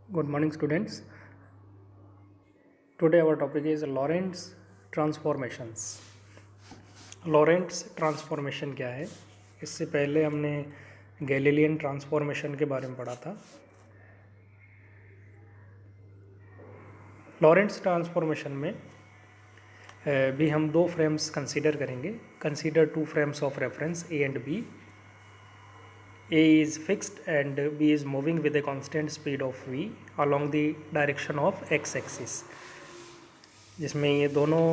Good morning, students. Today our topic is Lorentz transformations. Lorentz transformation क्या है? इससे पहले हमने गैलीलियन ट्रांसफॉर्मेशन के बारे में पढ़ा था. लॉरेंट्स ट्रांसफॉर्मेशन में भी हम दो फ्रेम्स कंसीडर करेंगे. Consider two frames of reference A and B. A is fixed and B is moving with a constant speed of V along the direction of x axis. जिसमें ये दोनों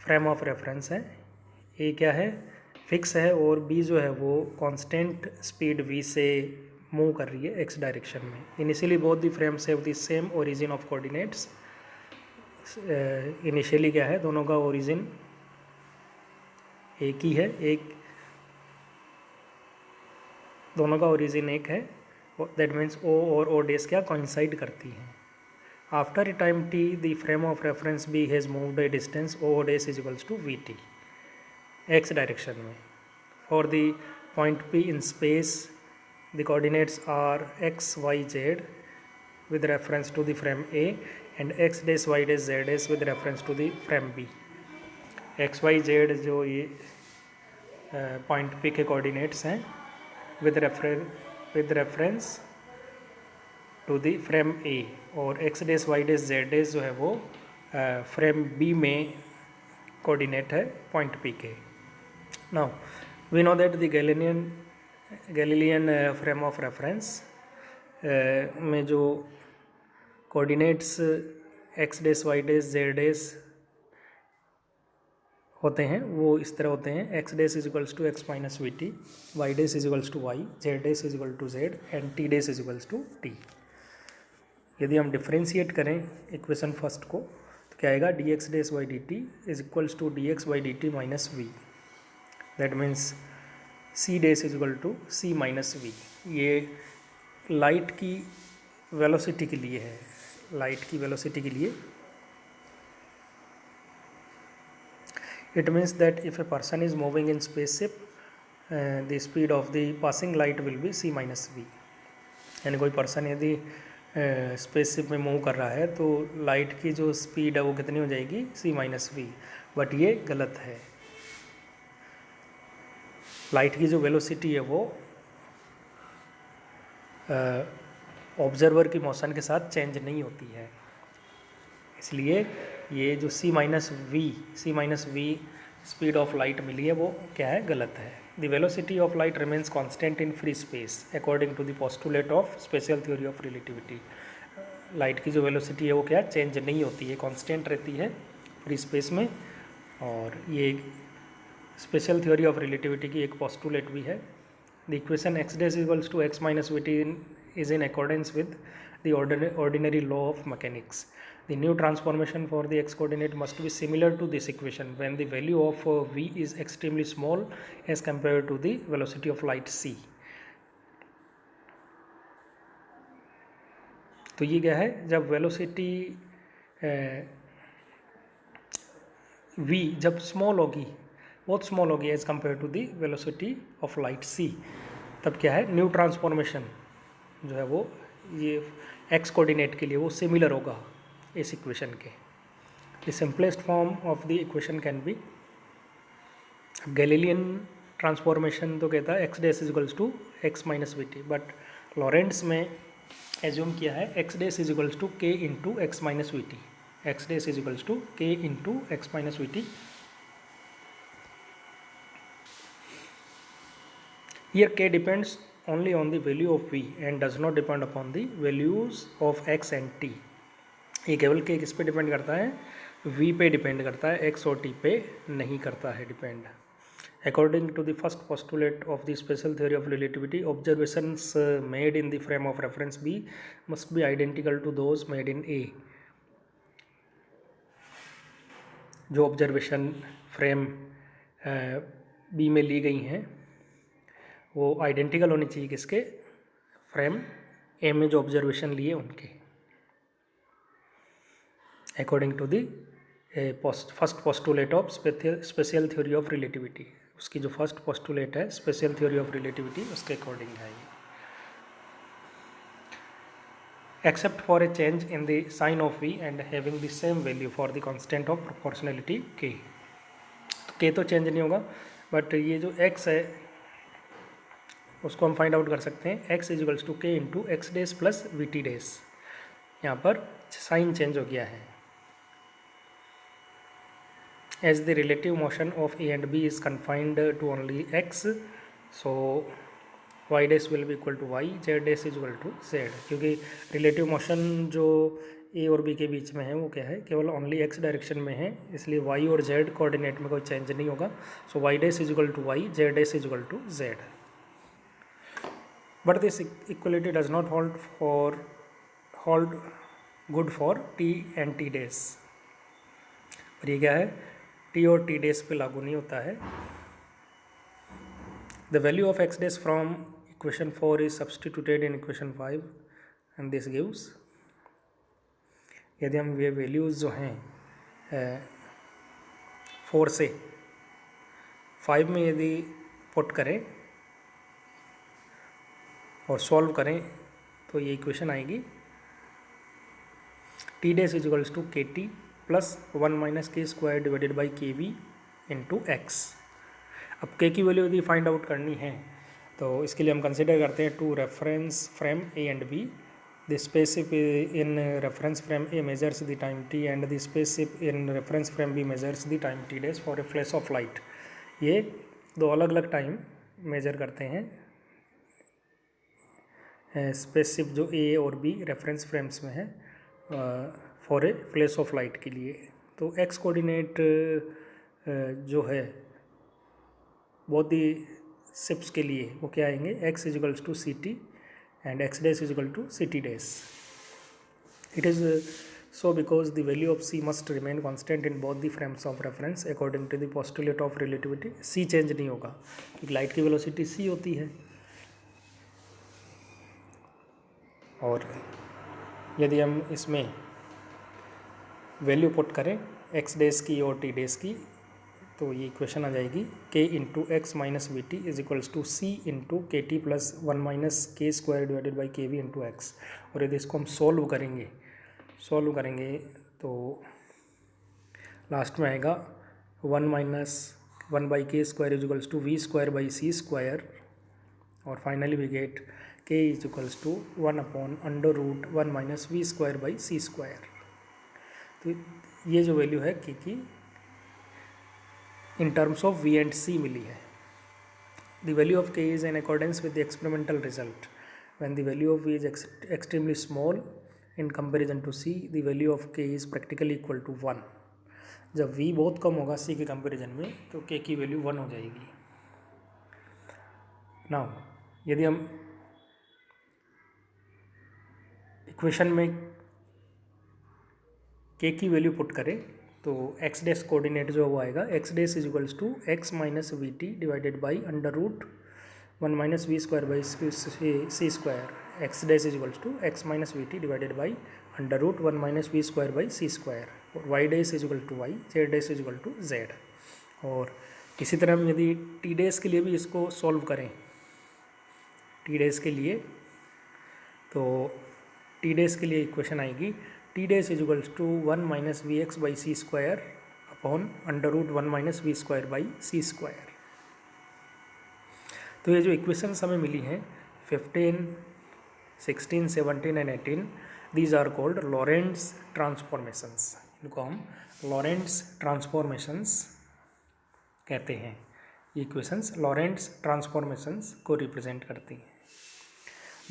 frame of reference हैं. ए क्या है, fix है, और B जो है वो कांस्टेंट स्पीड वी से मूव कर रही है एक्स डायरेक्शन में. Initially both the frames have the same origin of coordinates. Initially क्या है, दोनों का ओरिजिन एक ही है, दोनों का ओरिजिन एक है. दैट मीन्स ओ और ओ डेज क्या कोइंसाइड करती हैं. After a time T the frame of reference B has moved a distance O dash is equals to V T X direction में. For the point P in space the coordinates are X Y Z with reference to the frame A and x dash y dash z dash with reference to the frame B. x y z जो ये point P के coordinates हैं with reference to the frame A, और x dash y dash z dash जो है वो frame B में coordinate है पॉइंट P के. Now we know that the Galilean frame of reference में जो coordinates x dash y dash z dash होते हैं वो इस तरह होते हैं. X dash is equals to x minus we t, y dash is equals to Y, z dash is equal to z and t dash is equals to t. यदि हम differentiate करें इक्वेशन फर्स्ट को तो क्या आएगा, d x dash by d t is equals to d x by d t minus v. That means c dash is equal to c minus v. ये light की velocity के लिए है. लाइट की वेलोसिटी के लिए it means that if a person is moving in spaceship the speed of the passing light will be c minus v. यानी कोई पर्सन यदि स्पेसशिप में मूव कर रहा है तो लाइट की जो स्पीड है वो कितनी हो जाएगी, सी माइनस वी. बट ये गलत है. लाइट की जो वेलोसिटी है वो ऑब्जर्वर की मोशन के साथ चेंज नहीं होती है. इसलिए ये जो C minus V speed of light मिली है वो क्या है, गलत है. The velocity of light remains constant in free space according to the postulate of special theory of relativity. Light की जो वेलोसिटी है वो क्या चेंज नहीं होती है, कांस्टेंट रहती है फ्री स्पेस में. और ये स्पेशल थ्योरी ऑफ रिलेटिविटी की एक पोस्टुलेट भी है. The equation x dash equals to x minus we t is in accordance with the ordinary law of mechanics. The new transformation for the x coordinate must be similar to this equation when the value of v is extremely small as compared to the velocity of light c. तो ये क्या है, जब velocity v जब small होगी, बहुत small होगी as compare to the velocity of light c, तब क्या है, न्यू ट्रांसफॉर्मेशन जो है वो ये एक्स कोऑर्डिनेट के लिए वो सिमिलर होगा इस इक्वेशन के. The simplest form of the equation can be, Galilean transformation तो कहता है X dash is equals to x minus we T, but Lorentz में एज्यूम किया है X dash is equals to K into X minus we T. X dash is equals to K into X minus we T. Here k depends only on the value of v and does not depend upon the values of x and t. ये केवल k किस पे depend करता है, v पे depend करता है, x और t पे नहीं करता है depend. According to the first postulate of the special theory of relativity, observations made in the frame of reference B must be identical to those made in A. जो observation frame B में ली गई हैं वो identical होनी चाहिए किसके, frame ए में जो ऑब्जर्वेशन लिए उनके. According to the first postulate of special theory of relativity, उसकी जो फर्स्ट पोस्टुलेट है स्पेशल थ्योरी ऑफ रिलेटिविटी उसके अकॉर्डिंग है ये. except for a change in the sign of v and having the same value for the constant of proportionality k. तो k तो change नहीं होगा, बट ये जो x है उसको हम फाइंड आउट कर सकते हैं, x equals to K into x days plus V T days. यहाँ पर साइन चेंज हो गया है. As the relative motion of A and B is confined to only x, so y dash will be equal to y, z dash is equal to z. क्योंकि relative motion जो ए और B के बीच में है वो क्या है, केवल ओनली एक्स डायरेक्शन में है, इसलिए y और z कोऑर्डिनेट में कोई चेंज नहीं होगा. सो y dash is equal to y, z dash is equal to z. But this equality does not hold good for t and t dash. और ये क्या है, टी और टी डेज पे लागू नहीं होता है. The value of x days from equation 4 is substituted in equation 5 and this gives. यदि हम ये वैल्यूज़ जो हैं 4 से 5 में यदि पुट करें और सॉल्व करें तो ये इक्वेशन आएगी t dash is equals to k T plus 1 minus के स्क्वायर डिवाइडेड बाई के वी इंटू एक्स. अब के की वैल्यू यदि फाइंड आउट करनी है तो इसके लिए हम कंसिडर करते हैं two reference frame A and B. The spaceship in reference frame A measures the time T and the spaceship in reference frame B measures the time T dash for a flash of light. ये दो अलग अलग time major करते हैं, spaceship जो ए और B reference frames में है for a flash of light के लिए. तो एक्स कोऑर्डिनेट जो है बोथ दी शिप्स के लिए वो क्या आएंगे, X equals to C T and X dash equal to C T dash. It is so because the value of C must remain constant in both the frames of reference according to the postulate of relativity. C change नहीं होगा क्योंकि light की velocity सी होती है. और यदि हम इसमें वैल्यू पुट करें एक्स डेज की और टी डेज की तो ये इक्वेशन आ जाएगी K into X minus we T is equals to C into K T plus 1 minus के स्क्वायर डिवाइडेड बाई के वी इंटू एक्स. और यदि इसको हम सॉल्व करेंगे तो लास्ट में आएगा 1 minus 1 by K square is equals to V square by C square. और finally we get K is equals to 1 upon under root 1 minus V square by C square. तो ये जो वैल्यू है K की in terms of V and C मिली है. The value of K is in accordance with the experimental result. When the value of V is extremely small in comparison to C, the value of K is practically equal to 1. जब we बहुत कम होगा सी के comparison में तो के की value 1 हो जाएगी. नाउ यदि हम इक्वेशन में के की वैल्यू पुट करें तो एक्स डैश कोऑर्डिनेट जो वो आएगा X dash is equals to x minus we T divided by under root 1 minus V square by C square. X dash is equals to x minus we T divided by under root 1 minus V square by C square. और Y dash is equal to Y, Z dash is equal to Z. और इसी तरह हम यदि T dash के लिए भी इसको सॉल्व करें टी डैश के लिए तो टी डैश के लिए इक्वेशन आएगी T dash is equals to 1 minus V X by C square upon under root 1 minus V square by C square. तो ये जो इक्वेशंस हमें मिली हैं 15, 16, 17 and 18, these are called Lorentz transformations. इनको हम लॉरेंट्ज़ ट्रांसफॉर्मेशंस कहते हैं. ये इक्वेशंस लॉरेंट्ज़ ट्रांसफॉर्मेशंस को रिप्रेजेंट करती हैं.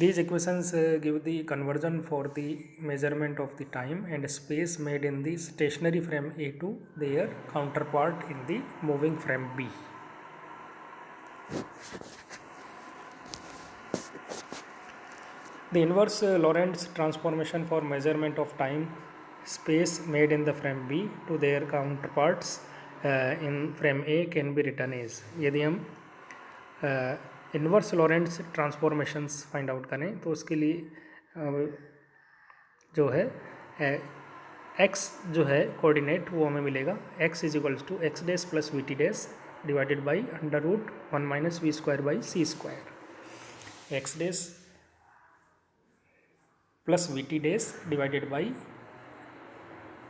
These equations give the conversion for the measurement of the time and space made in the stationary frame A to their counterpart in the moving frame B. The inverse Lorentz transformation for measurement of time space made in the frame B to their counterparts in frame A can be written as. यदि हम inverse Lorentz transformations find out करें तो उसके लिए जो है x जो है कोऑर्डिनेट वो हमें मिलेगा X is equals to X dash plus V T dash divided by under root 1 minus V square by C square. X dash plus V T dash divided by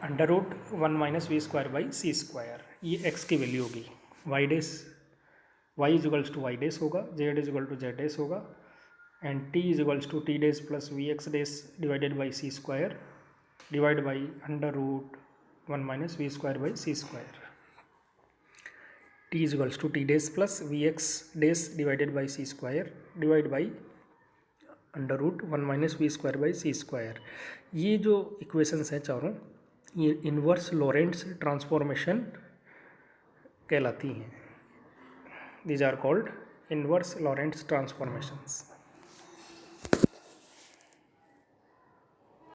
under root 1 minus V square by C square, ये X की value होगी। Y dash Y is equals to Y dash होगा, Z is equal to Z dash होगा, and T is equals to T dash plus V X dash divided by C square divide by under root 1 minus V square by C square. T is equals to T dash plus V X dash divided by C square divide by under root 1 minus V square by C square. ये जो equations हैं चारों, ये inverse Lorentz transformation कहलाती हैं। These are called inverse Lorentz transformations.